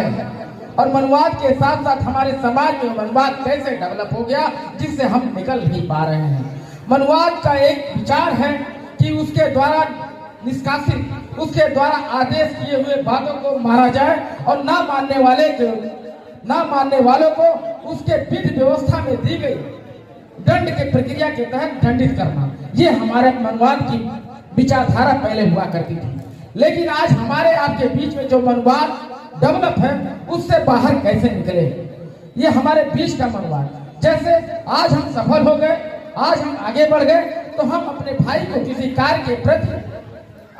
और मनवाद के साथ साथ हमारे समाज में मनवाद कैसे डेवलप हो गया जिससे हम निकल नहीं पा रहे हैं। मनवाद का एक विचार है कि उसके द्वारा निष्कासित, उसके द्वारा आदेश किए हुए बातों को मारा जाए और ना मानने वालों को उसके विधि व्यवस्था में दी गई दंड के प्रक्रिया के तहत दंडित करना। ये हमारे मनवाद की विचारधारा पहले हुआ करती थी, लेकिन आज हमारे आपके बीच में जो मनवाद डेवलप है उससे बाहर कैसे निकले, ये हमारे बीच का मनवाद। जैसे आज हम सफल हो गए, आज हम आगे बढ़ गए, तो हम अपने भाई को किसी कार्य के प्रति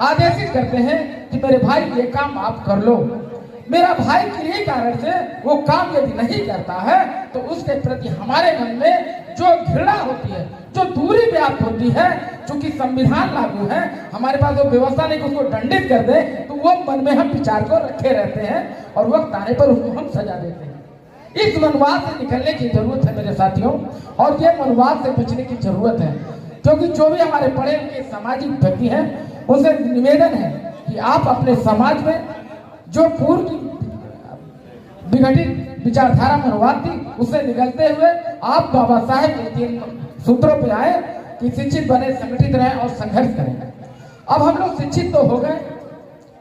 आदेशित करते हैं कि मेरे भाई ये काम आप कर लो। मेरा भाई किसी कारण से वो काम यदि नहीं करता है तो उसके प्रति हमारे मन में जो घृणा होती है, जो दूरी व्याप्त होती है, चूंकि संविधान लागू है, हमारे पास वो व्यवस्था नहीं कि उसको दंडित कर दे, तो वो मन में हम विचार को रखे रहते हैं और वक्त आने पर उसको हम सजा देते हैं। इस मनवाद से निकलने की जरूरत है मेरे साथियों, और ये मनवाद से बचने की जरूरत है, क्योंकि जो भी हमारे पढ़े लिखे सामाजिक व्यक्ति हैं उनसे निवेदन है कि आप अपने समाज में जो पूर्व विघटित विचारधारा मनवाद थी उससे निकलते हुए आप बाबा साहेब के 3 सूत्रों पे आए कि शिक्षित बने, संगठित रहे और संघर्ष करें। अब हम लोग शिक्षित तो हो गए,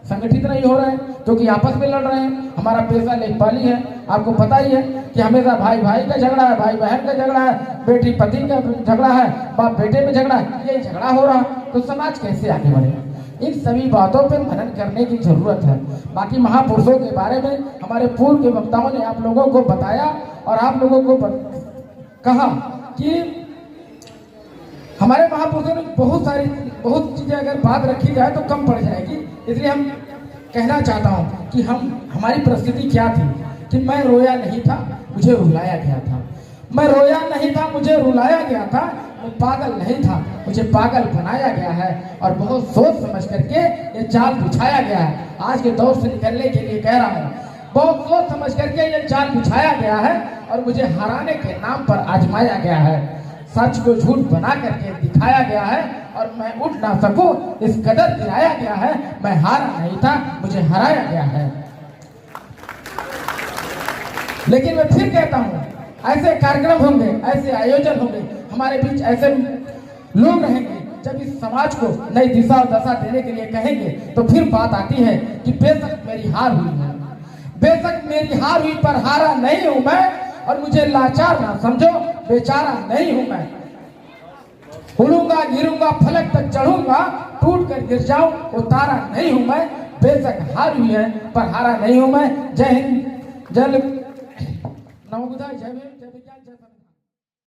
संगठित नहीं हो रहे हैं क्योंकि आपस में लड़ रहे हैं। हमारा पेशा लेखपाली है, आपको पता ही है कि हमेशा भाई भाई का झगड़ा है, भाई बहन का झगड़ा है, बेटी पति का झगड़ा है, बाप बेटे में झगड़ा है, यही झगड़ा हो रहा, तो समाज कैसे आगे बढ़ेगा। इन सभी बातों पर मनन करने की जरूरत है। बाकी महापुरुषों के बारे में हमारे पूर्व के वक्ताओं ने आप लोगों को बताया और आप लोगों को कहा कि हमारे महापुरुषों ने बहुत चीजें अगर बात रखी जाए तो कम पड़ जाएगी, इसलिए हम कहना चाहता हूँ कि हमारी परिस्थिति क्या थी कि मैं रोया नहीं था, मुझे रुलाया गया था। मैं रोया नहीं था, मुझे रुलाया गया था। मैं पागल नहीं था, मुझे पागल बनाया गया है और बहुत सोच समझ करके ये जाल बिछाया गया है। आज के दौर से निकलने के लिए कह रहा हूँ, बहुत सोच समझ करके ये जाल बिछाया गया है और मुझे हराने के नाम पर आजमाया गया है। सच को झूठ बना करके दिखाया गया है और मैं उठ ना सकूं इस कदर गिराया गया है। मैं हारा नहीं था, मुझे हराया गया है। लेकिन मैं फिर कहता हूँ, ऐसे कार्यक्रम होंगे, ऐसे आयोजन होंगे, हमारे बीच ऐसे लोग रहेंगे जब इस समाज को नई दिशा और दशा देने के लिए कहेंगे, तो फिर बात आती है कि बेशक मेरी हार हुई है, बेशक मेरी हार हुई, पर हारा नहीं हूं मैं और मुझे लाचार ना समझो, बेचारा नहीं हूं मैं। उड़ूंगा गिरूंगा फलक तक चढ़ूंगा, टूट कर गिर जाऊं वो तारा नहीं हूं मैं। बेशक हार हुई है पर हारा नहीं हूं मैं। जय हिंद, जय नमो बुद्धाय, जय भीम, जय विज्ञान, जय